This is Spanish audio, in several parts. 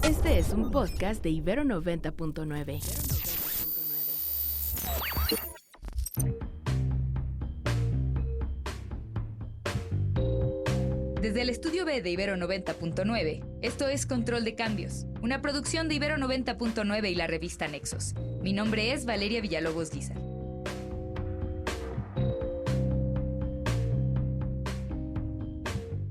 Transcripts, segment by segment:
Este es un podcast de Ibero 90.9. Desde el estudio B de Ibero 90.9, esto es Control de Cambios, una producción de Ibero 90.9 y la revista Nexos. Mi nombre es Valeria Villalobos Guizar.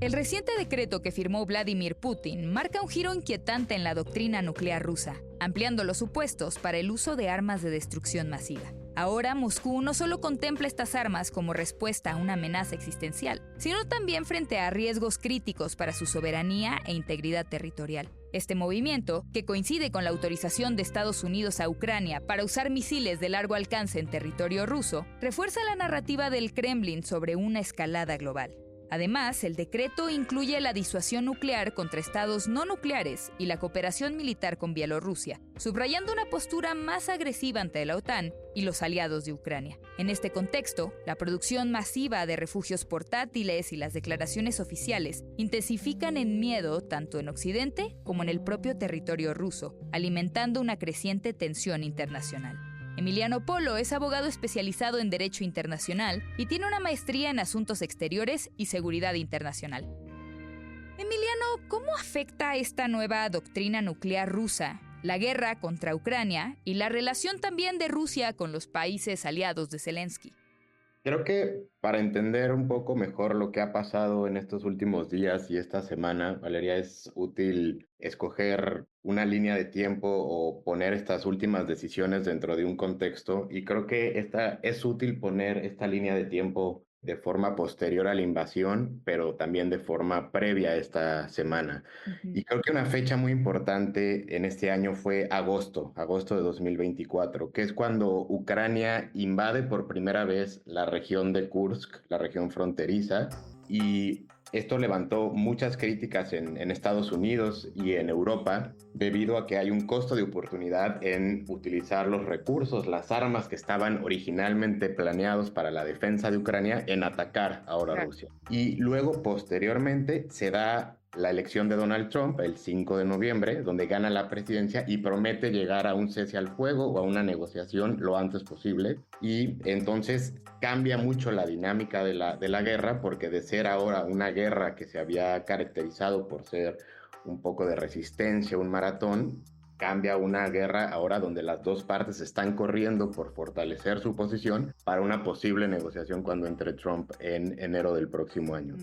El reciente decreto que firmó Vladimir Putin marca un giro inquietante en la doctrina nuclear rusa, ampliando los supuestos para el uso de armas de destrucción masiva. Ahora Moscú no solo contempla estas armas como respuesta a una amenaza existencial, sino también frente a riesgos críticos para su soberanía e integridad territorial. Este movimiento, que coincide con la autorización de Estados Unidos a Ucrania para usar misiles de largo alcance en territorio ruso, refuerza la narrativa del Kremlin sobre una escalada global. Además, el decreto incluye la disuasión nuclear contra estados no nucleares y la cooperación militar con Bielorrusia, subrayando una postura más agresiva ante la OTAN y los aliados de Ucrania. En este contexto, la producción masiva de refugios portátiles y las declaraciones oficiales intensifican el miedo tanto en Occidente como en el propio territorio ruso, alimentando una creciente tensión internacional. Emiliano Polo es abogado especializado en Derecho Internacional y tiene una maestría en Asuntos Exteriores y Seguridad Internacional. Emiliano, ¿cómo afecta esta nueva doctrina nuclear rusa, la guerra contra Ucrania y la relación también de Rusia con los países aliados de Zelensky? Creo que para entender un poco mejor lo que ha pasado en estos últimos días y esta semana, Valeria, es útil escoger una línea de tiempo o poner estas últimas decisiones dentro de un contexto. Y creo que es útil poner esta línea de tiempo de forma posterior a la invasión, pero también de forma previa a esta semana. Y creo que una fecha muy importante en este año fue agosto de 2024, que es cuando Ucrania invade por primera vez la región de Kursk, la región fronteriza, y esto levantó muchas críticas en Estados Unidos y en Europa debido a que hay un costo de oportunidad en utilizar los recursos, las armas que estaban originalmente planeados para la defensa de Ucrania en atacar ahora a Rusia. Y luego, posteriormente, se da la elección de Donald Trump el 5 de noviembre, donde gana la presidencia y promete llegar a un cese al fuego o a una negociación lo antes posible. Y entonces cambia mucho la dinámica de la guerra, porque de ser ahora una guerra que se había caracterizado por ser un poco de resistencia, un maratón, cambia una guerra ahora donde las dos partes están corriendo por fortalecer su posición para una posible negociación cuando entre Trump en enero del próximo año.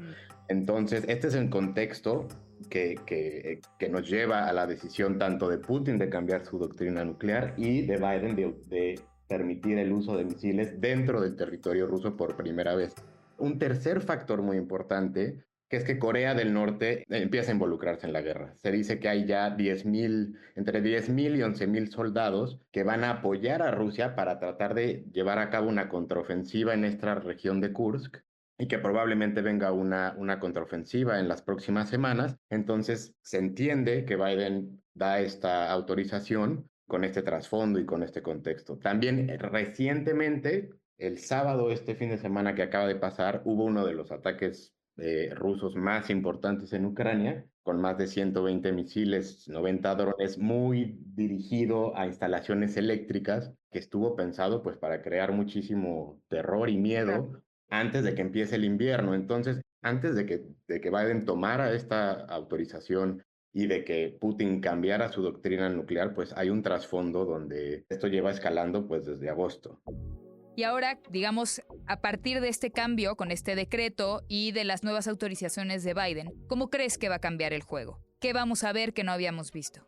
Entonces, este es el contexto que nos lleva a la decisión tanto de Putin de cambiar su doctrina nuclear y de Biden de permitir el uso de misiles dentro del territorio ruso por primera vez. Un tercer factor muy importante, que es que Corea del Norte empieza a involucrarse en la guerra. Se dice que hay ya entre 10,000 y 11,000 soldados que van a apoyar a Rusia para tratar de llevar a cabo una contraofensiva en esta región de Kursk y que probablemente venga una contraofensiva en las próximas semanas. Entonces se entiende que Biden da esta autorización con este trasfondo y con este contexto. También recientemente, el sábado, este fin de semana que acaba de pasar, hubo uno de los ataques rusos más importantes en Ucrania, con más de 120 misiles, 90 drones, muy dirigido a instalaciones eléctricas, que estuvo pensado pues para crear muchísimo terror y miedo antes de que empiece el invierno. Entonces, antes de que Biden tomara esta autorización y de que Putin cambiara su doctrina nuclear, pues hay un trasfondo donde esto lleva escalando pues desde agosto. Y ahora, digamos, a partir de este cambio con este decreto y de las nuevas autorizaciones de Biden, ¿cómo crees que va a cambiar el juego? ¿Qué vamos a ver que no habíamos visto?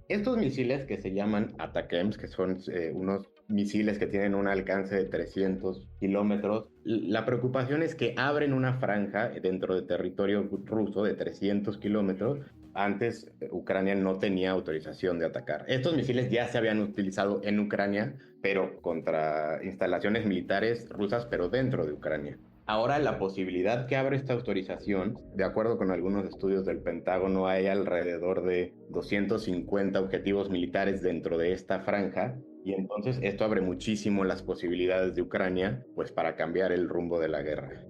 Estos misiles que se llaman ATACMS, que son unos misiles que tienen un alcance de 300 kilómetros, la preocupación es que abren una franja dentro del territorio ruso de 300 kilómetros. Antes Ucrania no tenía autorización de atacar. Estos misiles ya se habían utilizado en Ucrania, pero contra instalaciones militares rusas, pero dentro de Ucrania. Ahora la posibilidad que abre esta autorización, de acuerdo con algunos estudios del Pentágono, hay alrededor de 250 objetivos militares dentro de esta franja, y entonces esto abre muchísimo las posibilidades de Ucrania pues para cambiar el rumbo de la guerra.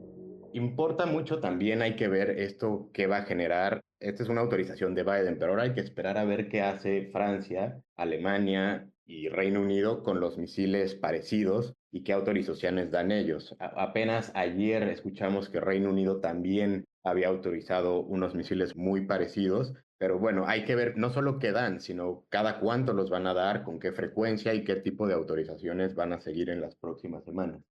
Importa mucho también, hay que ver esto qué va a generar. Esta es una autorización de Biden, pero ahora hay que esperar a ver qué hace Francia, Alemania y Reino Unido con los misiles parecidos y qué autorizaciones dan ellos. Apenas ayer escuchamos que Reino Unido también había autorizado unos misiles muy parecidos, pero bueno, hay que ver no solo qué dan, sino cada cuánto los van a dar, con qué frecuencia y qué tipo de autorizaciones van a seguir en las próximas semanas.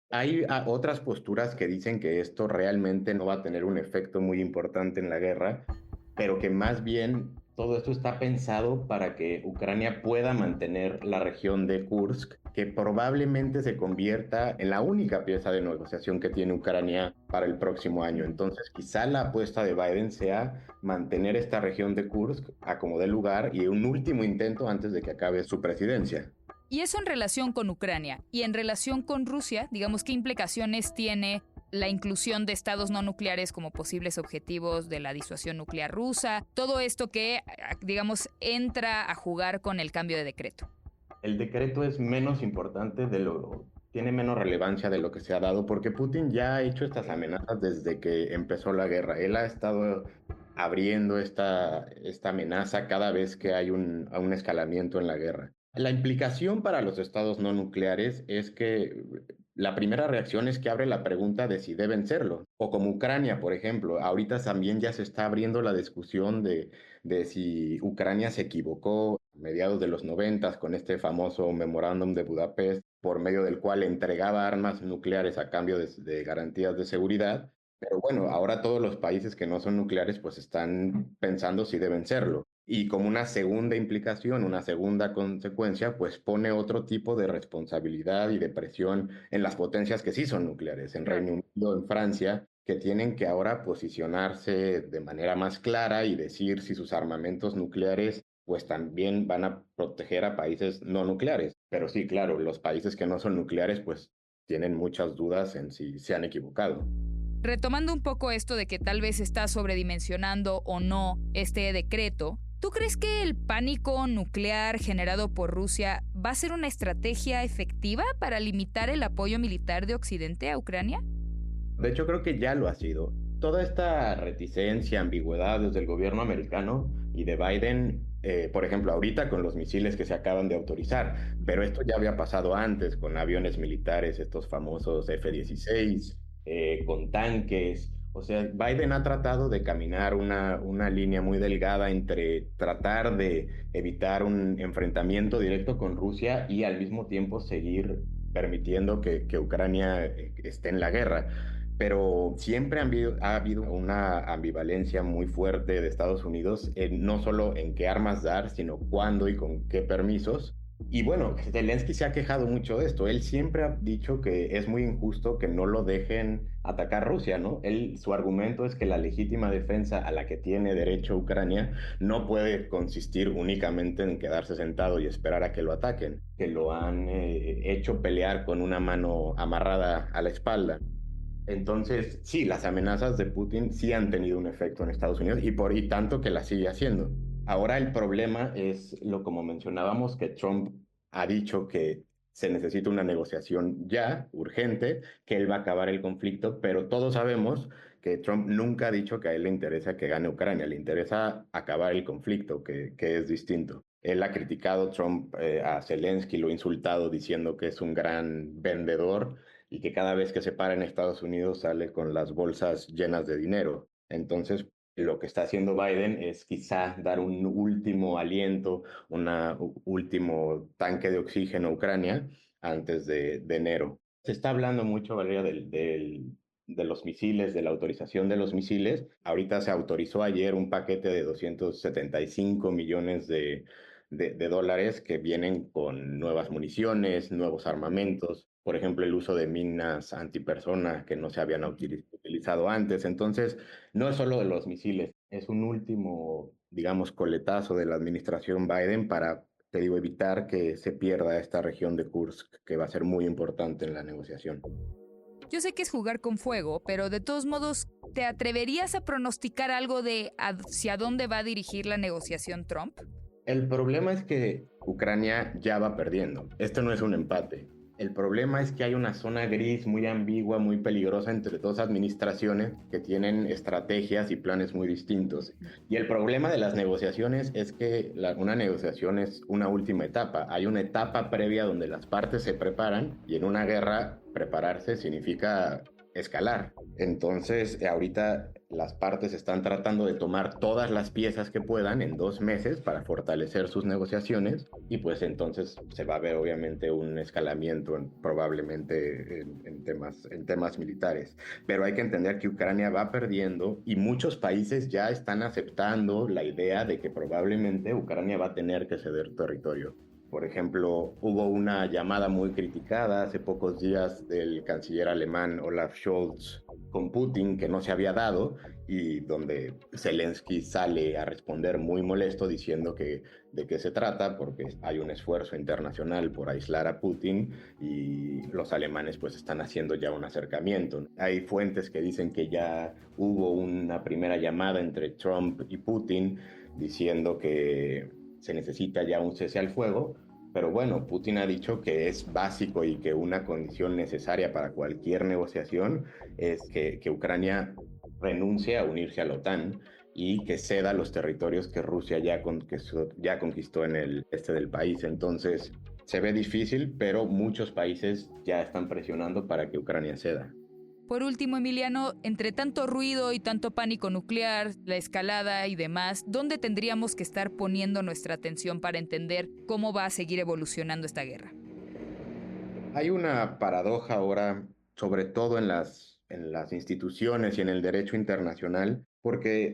Hay otras posturas que dicen que esto realmente no va a tener un efecto muy importante en la guerra, pero que más bien todo esto está pensado para que Ucrania pueda mantener la región de Kursk, que probablemente se convierta en la única pieza de negociación que tiene Ucrania para el próximo año. Entonces, quizá la apuesta de Biden sea mantener esta región de Kursk a como dé lugar y un último intento antes de que acabe su presidencia. Y eso en relación con Ucrania. Y en relación con Rusia, digamos, ¿qué implicaciones tiene la inclusión de estados no nucleares como posibles objetivos de la disuasión nuclear rusa? Todo esto que, digamos, entra a jugar con el cambio de decreto. El decreto es menos importante tiene menos relevancia de lo que se ha dado, porque Putin ya ha hecho estas amenazas desde que empezó la guerra. Él ha estado abriendo esta amenaza cada vez que hay un escalamiento en la guerra. La implicación para los estados no nucleares es que la primera reacción es que abre la pregunta de si deben serlo. O como Ucrania, por ejemplo, ahorita también ya se está abriendo la discusión de si Ucrania se equivocó a mediados de los 90 con este famoso memorándum de Budapest, por medio del cual entregaba armas nucleares a cambio de garantías de seguridad. Pero bueno, ahora todos los países que no son nucleares pues están pensando si deben serlo. Y como una segunda implicación, una segunda consecuencia, pues pone otro tipo de responsabilidad y de presión en las potencias que sí son nucleares, en Reino Unido, en Francia, que tienen que ahora posicionarse de manera más clara y decir si sus armamentos nucleares pues también van a proteger a países no nucleares. Pero sí, claro, los países que no son nucleares pues tienen muchas dudas en si se han equivocado. Retomando un poco esto de que tal vez está sobredimensionando o no este decreto, ¿tú crees que el pánico nuclear generado por Rusia va a ser una estrategia efectiva para limitar el apoyo militar de Occidente a Ucrania? De hecho, creo que ya lo ha sido. Toda esta reticencia, ambigüedad desde el gobierno americano y de Biden, por ejemplo, ahorita con los misiles que se acaban de autorizar, pero esto ya había pasado antes con aviones militares, estos famosos F-16, con tanques. O sea, Biden ha tratado de caminar una línea muy delgada entre tratar de evitar un enfrentamiento directo con Rusia y al mismo tiempo seguir permitiendo que Ucrania esté en la guerra. Pero siempre ha habido una ambivalencia muy fuerte de Estados Unidos, no solo en qué armas dar, sino cuándo y con qué permisos. Y bueno, Zelensky se ha quejado mucho de esto. Él siempre ha dicho que es muy injusto que no lo dejen atacar Rusia, ¿no? Su argumento es que la legítima defensa a la que tiene derecho Ucrania no puede consistir únicamente en quedarse sentado y esperar a que lo ataquen, que lo han hecho pelear con una mano amarrada a la espalda. Entonces, sí, las amenazas de Putin sí han tenido un efecto en Estados Unidos y tanto que la sigue haciendo. Ahora el problema es lo como mencionábamos, que Trump ha dicho que se necesita una negociación ya, urgente, que él va a acabar el conflicto, pero todos sabemos que Trump nunca ha dicho que a él le interesa que gane Ucrania, le interesa acabar el conflicto, que es distinto. Él ha criticado Trump a Zelensky, lo ha insultado diciendo que es un gran vendedor y que cada vez que se para en Estados Unidos sale con las bolsas llenas de dinero. Entonces, lo que está haciendo Biden es quizá dar un último aliento, un último tanque de oxígeno a Ucrania antes de enero. Se está hablando mucho, Valeria, de los misiles, de la autorización de los misiles. Ahorita se autorizó ayer un paquete de 275 millones de dólares que vienen con nuevas municiones, nuevos armamentos, por ejemplo, el uso de minas antipersona que no se habían utilizado antes. Entonces, no es solo de los misiles, es un último, digamos, coletazo de la administración Biden para, te digo, evitar que se pierda esta región de Kursk, que va a ser muy importante en la negociación. Yo sé que es jugar con fuego, pero de todos modos, ¿te atreverías a pronosticar algo de hacia dónde va a dirigir la negociación Trump? El problema es que Ucrania ya va perdiendo. Esto no es un empate. El problema es que hay una zona gris muy ambigua, muy peligrosa entre dos administraciones que tienen estrategias y planes muy distintos. Y el problema de las negociaciones es que una negociación es una última etapa. Hay una etapa previa donde las partes se preparan, y en una guerra prepararse significa escalar. Entonces, ahorita las partes están tratando de tomar todas las piezas que puedan en 2 meses para fortalecer sus negociaciones, y pues entonces se va a ver obviamente un escalamiento probablemente en temas militares. Pero hay que entender que Ucrania va perdiendo y muchos países ya están aceptando la idea de que probablemente Ucrania va a tener que ceder territorio. Por ejemplo, hubo una llamada muy criticada hace pocos días del canciller alemán Olaf Scholz con Putin, que no se había dado, y donde Zelensky sale a responder muy molesto diciendo que de qué se trata, porque hay un esfuerzo internacional por aislar a Putin y los alemanes pues están haciendo ya un acercamiento. Hay fuentes que dicen que ya hubo una primera llamada entre Trump y Putin diciendo que se necesita ya un cese al fuego, pero bueno, Putin ha dicho que es básico y que una condición necesaria para cualquier negociación es que Ucrania renuncie a unirse a la OTAN y que ceda los territorios que Rusia ya conquistó en el este del país. Entonces, se ve difícil, pero muchos países ya están presionando para que Ucrania ceda. Por último, Emiliano, entre tanto ruido y tanto pánico nuclear, la escalada y demás, ¿dónde tendríamos que estar poniendo nuestra atención para entender cómo va a seguir evolucionando esta guerra? Hay una paradoja ahora, sobre todo en las instituciones y en el derecho internacional, porque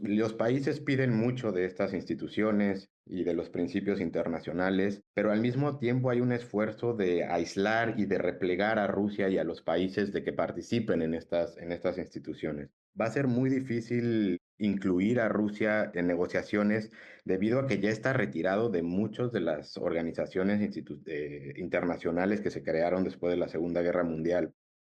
los países piden mucho de estas instituciones y de los principios internacionales, pero al mismo tiempo hay un esfuerzo de aislar y de replegar a Rusia y a los países de que participen en estas instituciones. Va a ser muy difícil incluir a Rusia en negociaciones debido a que ya está retirado de muchas de las organizaciones internacionales que se crearon después de la Segunda Guerra Mundial.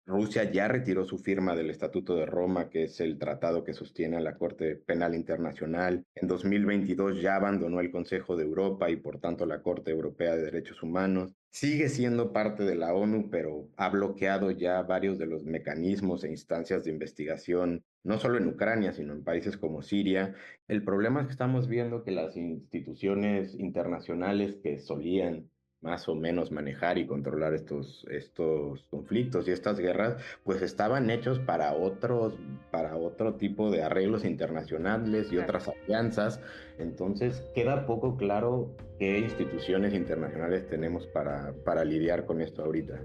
Rusia ya retiró su firma del Estatuto de Roma, que es el tratado que sostiene a la Corte Penal Internacional. En 2022 ya abandonó el Consejo de Europa y por tanto la Corte Europea de Derechos Humanos. Sigue siendo parte de la ONU, pero ha bloqueado ya varios de los mecanismos e instancias de investigación, no solo en Ucrania, sino en países como Siria. El problema es que estamos viendo que las instituciones internacionales que solían más o menos manejar y controlar estos conflictos y estas guerras, pues estaban hechos para otro tipo de arreglos internacionales y otras alianzas. Entonces queda poco claro qué instituciones internacionales tenemos para lidiar con esto ahorita.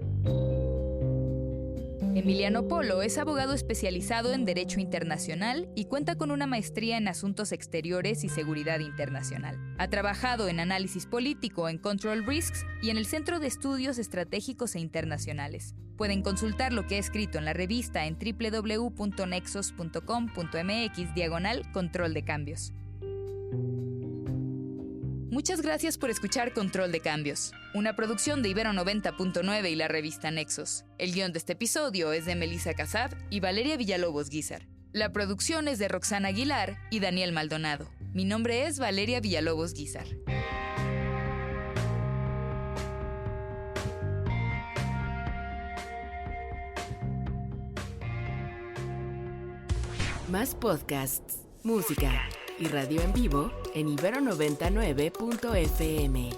Emiliano Polo es abogado especializado en Derecho Internacional y cuenta con una maestría en Asuntos Exteriores y Seguridad Internacional. Ha trabajado en análisis político en Control Risks y en el Centro de Estudios Estratégicos e Internacionales. Pueden consultar lo que ha escrito en la revista en www.nexos.com.mx/Control de Cambios. Muchas gracias por escuchar Control de Cambios, una producción de Ibero 90.9 y la revista Nexos. El guión de este episodio es de Melissa Casab y Valeria Villalobos Guízar. La producción es de Roxana Aguilar y Daniel Maldonado. Mi nombre es Valeria Villalobos Guízar. Más podcasts, música y radio en vivo en Ibero 99.fm.